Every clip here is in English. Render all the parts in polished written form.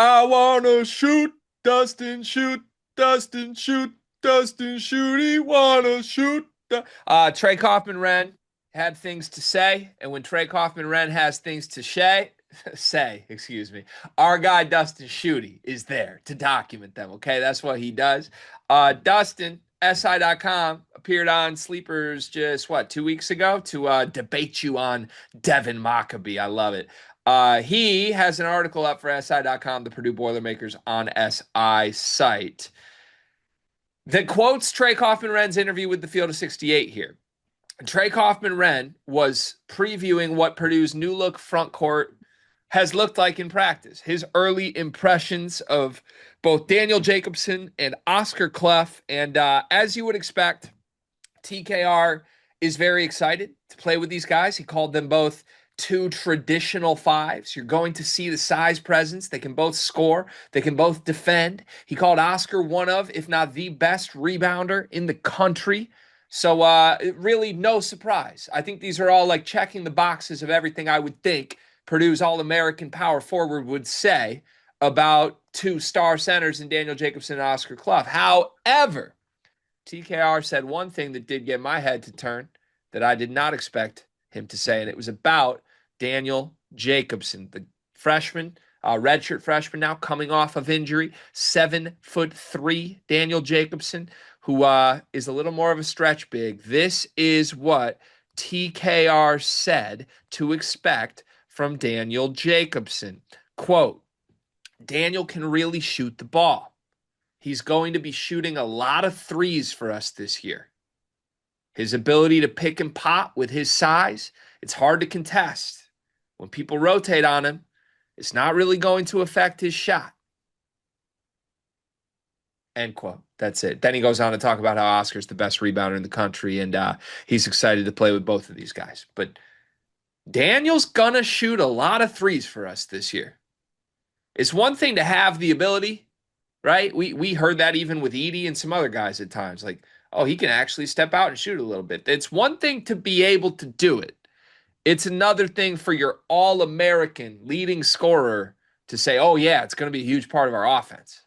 I wanna shoot, Dustin, shoot, Dustin, shoot, Dustin, shoot. He wanna shoot. Trey Kaufman-Renn had things to say, and when Trey Kaufman-Renn has things to excuse me, our guy Dustin Shooty is there to document them. Okay, that's what he does. Dustin, SI.com, appeared on Sleepers just 2 weeks ago to debate you on Devin Mockabee. I love it. He has an article up for SI.com, the Purdue Boilermakers on SI site, that quotes Trey Kaufman-Renn's interview with the Field of 68 here. Trey Kaufman-Renn was previewing what Purdue's new look front court has looked like in practice. His early impressions of both Daniel Jacobsen and Oscar Clough. And as you would expect, TKR is very excited to play with these guys. He called them both two traditional fives. You're going to see the size presence. They can both score. They can both defend. He called Oscar one of, if not the best rebounder in the country. So really no surprise. I think these are all like checking the boxes of everything I would think Purdue's All-American power forward would say about two star centers in Daniel Jacobsen and Oscar Clough. However, TKR said one thing that did get my head to turn that I did not expect him to say, and it was about Daniel Jacobsen, the freshman, redshirt freshman now coming off of injury, 7'3" Daniel Jacobsen, who is a little more of a stretch big. This is what TKR said to expect from Daniel Jacobsen. Quote, Daniel can really shoot the ball. He's going to be shooting a lot of threes for us this year. His ability to pick and pop with his size, it's hard to contest. When people rotate on him, it's not really going to affect his shot. End quote. That's it. Then he goes on to talk about how Oscar's the best rebounder in the country, and he's excited to play with both of these guys. But Daniel's going to shoot a lot of threes for us this year. It's one thing to have the ability, right? We heard that even with Edey and some other guys at times. Like, oh, he can actually step out and shoot a little bit. It's one thing to be able to do it. It's another thing for your All-American leading scorer to say, oh, yeah, it's going to be a huge part of our offense.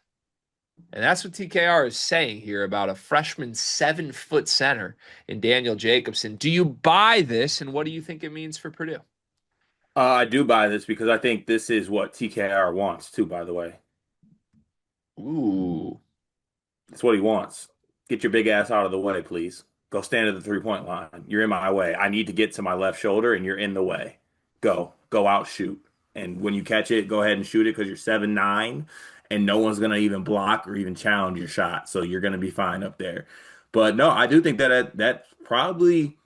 And that's what TKR is saying here about a freshman 7-foot center in Daniel Jacobsen. Do you buy this, and what do you think it means for Purdue? I do buy this because I think this is what TKR wants too, by the way. Ooh. It's what he wants. Get your big ass out of the way, please. Go stand at the three-point line. You're in my way. I need to get to my left shoulder, and you're in the way. Go. Go out, shoot. And when you catch it, go ahead and shoot it because you're 7'9", and no one's going to even block or even challenge your shot. So you're going to be fine up there. But no, I do think that probably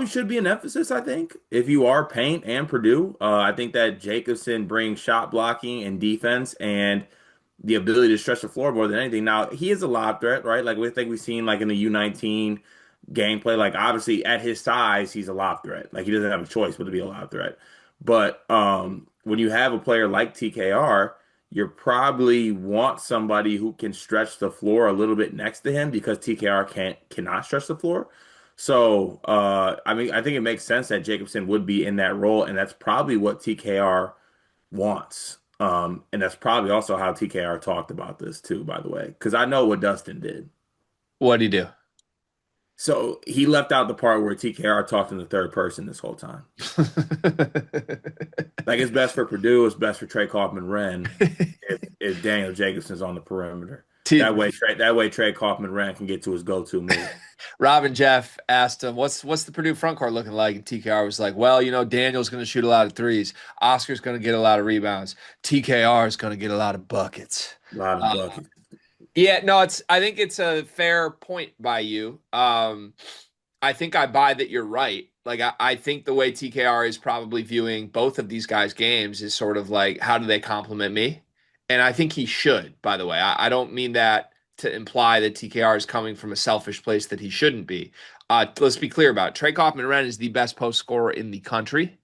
should be an emphasis, I think, if you are Paint and Purdue. I think that Jacobson brings shot blocking and defense and the ability to stretch the floor more than anything. Now, he is a lob threat, right? Like we think we've seen like in the U19 gameplay, like obviously at his size, he's a lob threat. Like he doesn't have a choice but to be a lob threat. But when you have a player like TKR, you probably want somebody who can stretch the floor a little bit next to him because TKR cannot stretch the floor. So, I mean, I think it makes sense that Jacobson would be in that role, and that's probably what TKR wants. And that's probably also how TKR talked about this too, by the way, because I know what Dustin did. What'd he do? So he left out the part where TKR talked in the third person this whole time. Like it's best for Purdue, it's best for Trey Kaufman-Renn if Daniel Jacobson's on the perimeter. That way Trey Kaufman-Renn can get to his go-to move. Robin Jeff asked him, what's the Purdue front court looking like? And TKR was like, well, Daniel's going to shoot a lot of threes. Oscar's going to get a lot of rebounds. TKR is going to get a lot of buckets. A lot of buckets. Yeah, no, I think it's a fair point by you. I think I buy that you're right. Like, I think the way TKR is probably viewing both of these guys' games is sort of like, how do they complement me? And I think he should, by the way. I don't mean that to imply that TKR is coming from a selfish place that he shouldn't be. Let's be clear about it. Trey Kaufman-Renn is the best post scorer in the country.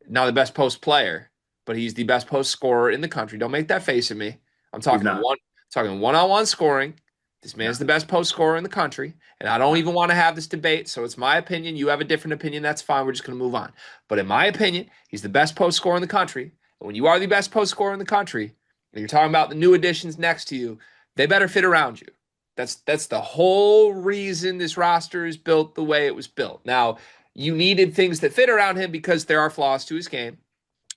Not the best post player, but he's the best post scorer in the country. Don't make that face at me. I'm talking one-on-one scoring. This man's the best post scorer in the country, and I don't even want to have this debate, so it's my opinion. You have a different opinion, that's fine. We're just going to move on. But in my opinion, he's the best post scorer in the country. And when you are the best post scorer in the country, And you're talking about the new additions next to you, they better fit around you. That's the whole reason this roster is built the way it was built. Now, you needed things that fit around him because there are flaws to his game,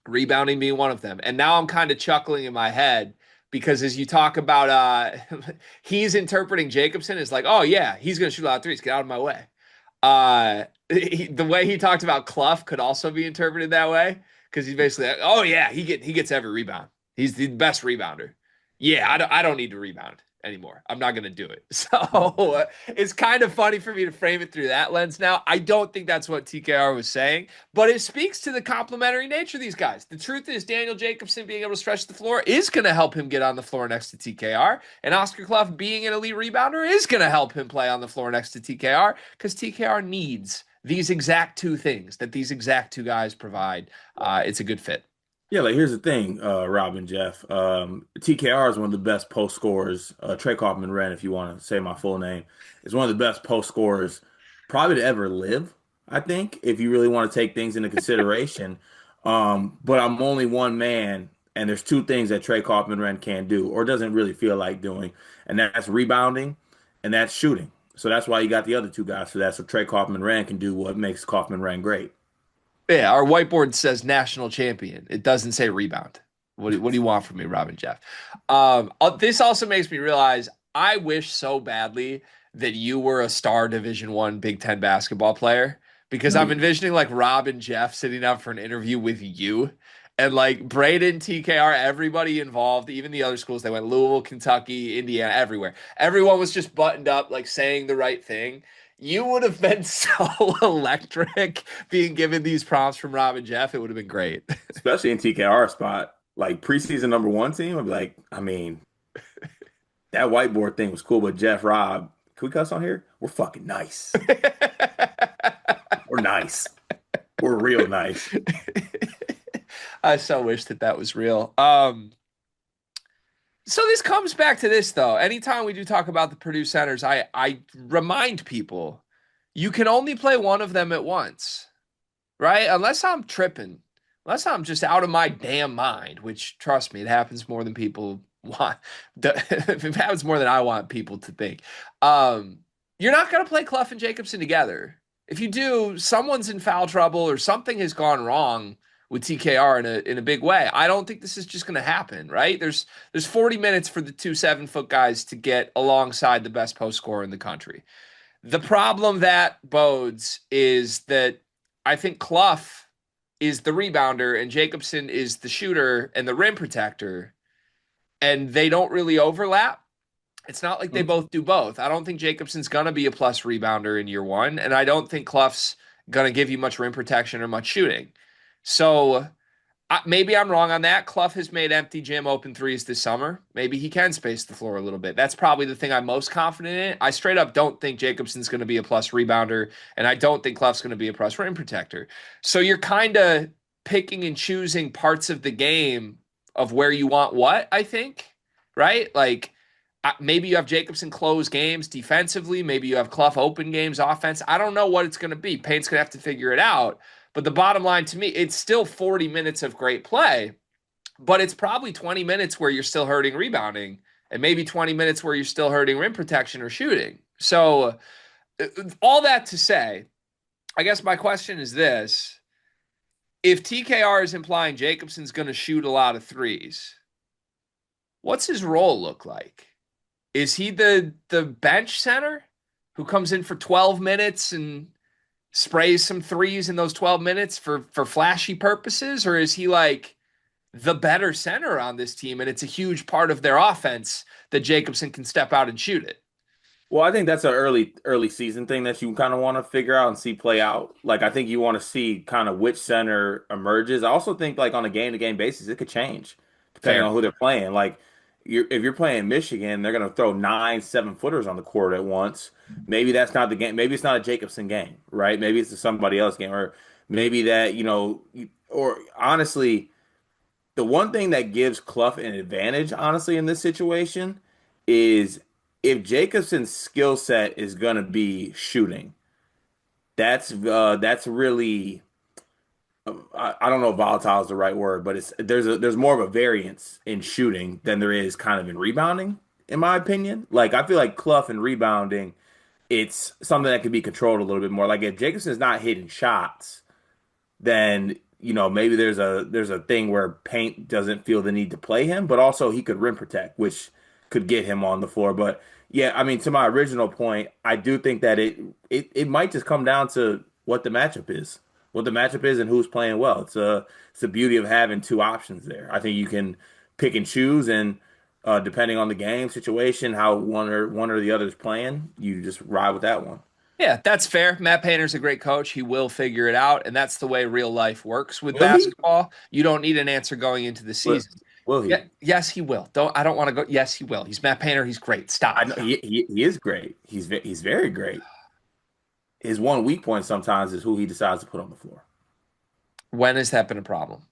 rebounding being one of them. And now I'm kind of chuckling in my head because as you talk about he's interpreting Jacobson as like, oh yeah, he's gonna shoot a lot of threes, get out of my way. The way he talked about Clough could also be interpreted that way because he's basically like, oh yeah, he gets every rebound. He's the best rebounder. Yeah, I don't need to rebound anymore. I'm not going to do it. So it's kind of funny for me to frame it through that lens now. I don't think that's what TKR was saying, but it speaks to the complementary nature of these guys. The truth is Daniel Jacobson being able to stretch the floor is going to help him get on the floor next to TKR, and Oscar Clough being an elite rebounder is going to help him play on the floor next to TKR because TKR needs these exact two things that these exact two guys provide. It's a good fit. Yeah, like here's the thing, Rob and Jeff. TKR is one of the best post scorers. Trey Kaufman-Renn, if you want to say my full name, is one of the best post scorers probably to ever live. I think, if you really want to take things into consideration. But I'm only one man, and there's two things that Trey Kaufman-Renn can't do, or doesn't really feel like doing, and that's rebounding, and that's shooting. So that's why you got the other two guys for that. So Trey Kaufman-Renn can do what makes Kaufman-Renn great. Yeah, our whiteboard says national champion. It doesn't say rebound. What do you want from me, Robin Jeff? This also makes me realize I wish so badly that you were a star Division One Big Ten basketball player because No, I'm envisioning like Rob and Jeff sitting up for an interview with you and like Braden, TKR, everybody involved, even the other schools. They went Louisville, Kentucky, Indiana, everywhere. Everyone was just buttoned up, like saying the right thing. You would have been so electric being given these prompts from Rob and Jeff. It would have been great. especially in TKR spot, like preseason number one team, I'd be like, I mean, that whiteboard thing was cool, but Jeff, Rob, can we cuss on here? We're fucking nice. We're nice. We're real nice. I so wish that that was real. So this comes back to this though. Anytime we do talk about the Purdue centers, I remind people you can only play one of them at once, right? Unless I'm tripping, unless I'm just out of my damn mind, which trust me, it happens more than people want. It happens more than I want people to think. You're not going to play Clough and Jacobson together. If you do, someone's in foul trouble or something has gone wrong with TKR in a big way. I don't think this is just going to happen, right? There's 40 minutes for the two 7-foot guys to get alongside the best post scorer in the country. The problem that bodes is that I think Clough is the rebounder and Jacobson is the shooter and the rim protector, and they don't really overlap. It's not like they both do both. I don't think Jacobson's going to be a plus rebounder in year one, and I don't think Clough's going to give you much rim protection or much shooting. So maybe I'm wrong on that. Clough has made empty gym open threes this summer. Maybe he can space the floor a little bit. That's probably the thing I'm most confident in. I straight up don't think Jacobson's going to be a plus rebounder, and I don't think Clough's going to be a plus rim protector. So you're kind of picking and choosing parts of the game of where you want what, I think, right? Like maybe you have Jacobson close games defensively. Maybe you have Clough open games offense. I don't know what it's going to be. Payne's going to have to figure it out. But the bottom line to me, it's still 40 minutes of great play, but it's probably 20 minutes where you're still hurting rebounding and maybe 20 minutes where you're still hurting rim protection or shooting. So all that to say, I guess my question is this. If TKR is implying Jacobson's going to shoot a lot of threes, what's his role look like? Is he the bench center who comes in for 12 minutes and sprays some threes in those 12 minutes for flashy purposes, or is he like the better center on this team and it's a huge part of their offense that Jacobson can step out and shoot it? Well, I think that's an early season thing that you kind of want to figure out and see play out. Like I think you want to see kind of which center emerges. I also think like on a game to game basis, it could change depending Fair. on who they're playing. Like if you're playing Michigan, they're going to throw 9 7-footers on the court at once. Maybe that's not the game. Maybe it's not a Jacobson game, right? Maybe it's a somebody else game, or maybe that or honestly, the one thing that gives Clough an advantage, honestly, in this situation is if Jacobson's skill set is gonna be shooting, that's really I don't know if volatile is the right word, but there's more of a variance in shooting than there is kind of in rebounding, in my opinion. Like I feel like Clough and rebounding, it's something that can be controlled a little bit more. Like if Jacobson's not hitting shots, then maybe there's a thing where Paint doesn't feel the need to play him, but also he could rim protect, which could get him on the floor. But yeah, I mean, to my original point, I do think that it might just come down to what the matchup is, and who's playing well. It's the beauty of having two options there. I think you can pick and choose, and depending on the game situation, how one or the other is playing, you just ride with that one. Yeah, that's fair. Matt Painter's a great coach. He will figure it out, and that's the way real life works with Will he? basketball. You don't need an answer going into the Will, season. will Yeah, he? yes, he will. I don't want to go. Yes, he will. He's Matt Painter. He's great. I Stop. know he is great. He's very great. His one weak point sometimes is who he decides to put on the floor. When has that been a problem?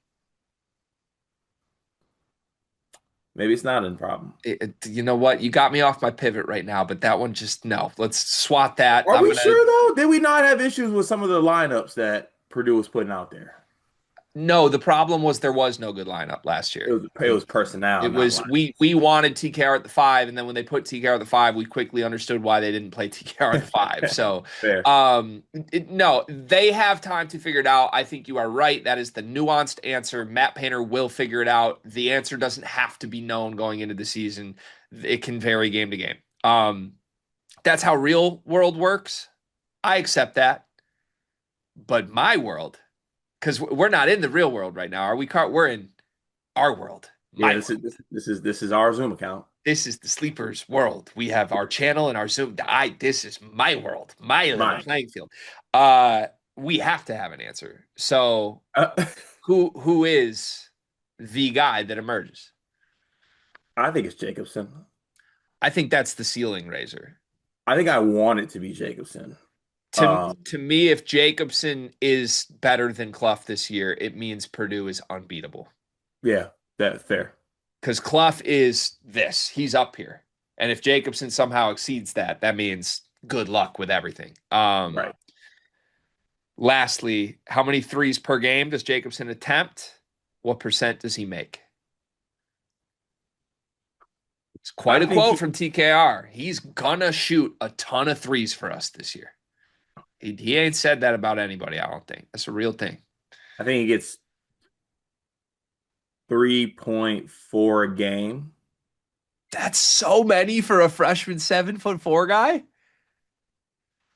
Maybe it's not a problem. You know what? You got me off my pivot right now, but that one just no. Let's swat that. Are I'm we gonna sure though? Did we not have issues with some of the lineups that Purdue was putting out there? No, the problem was there was no good lineup last It year. was it was personnel, It not was we lineups. wanted TKR at the five, and then when they put TKR at the five, we quickly understood why they didn't play TKR at the five. So, Fair. no, they have time to figure it out. I think you are right. That is the nuanced answer. Matt Painter will figure it out. The answer doesn't have to be known going into the season. It can vary game to game. That's how real world works. I accept that. But my world, because we're not in the real world right now, are we? We're in our world. Yeah, My this world. is this is our Zoom account. This is the sleepers world. We have our channel and our Zoom. This is my world, my level Mine. playing field. We have to have an answer. So Uh, who is the guy that emerges? I think it's Jacobson. I think that's the ceiling raiser. I think I want it to be Jacobson. To to me, if Jacobson is better than Clough this year, it means Purdue is unbeatable. Yeah, that's fair. Because Clough is this. He's up here. And if Jacobson somehow exceeds that, that means good luck with everything. Right. Lastly, how many threes per game does Jacobson attempt? What percent does he make? It's quite I a think quote from TKR. He's gonna shoot a ton of threes for us this year. He ain't said that about anybody, I don't think. That's a real thing. I think he gets 3.4 a game. That's so many for a freshman 7'4" guy.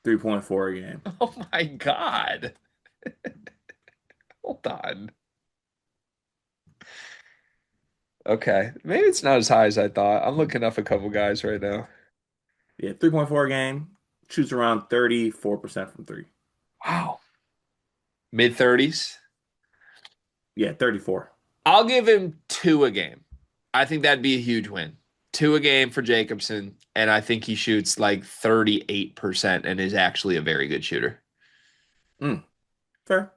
3.4 a game. Oh my God. Hold on. Okay. Maybe it's not as high as I thought. I'm looking up a couple guys right now. Yeah, 3.4 a game. Shoots around 34% from three. Wow. Mid 30s. Yeah, 34. I'll give him two a game. I think that'd be a huge win. Two a game for Jacobson, and I think he shoots like 38% and is actually a very good shooter. Mm, fair.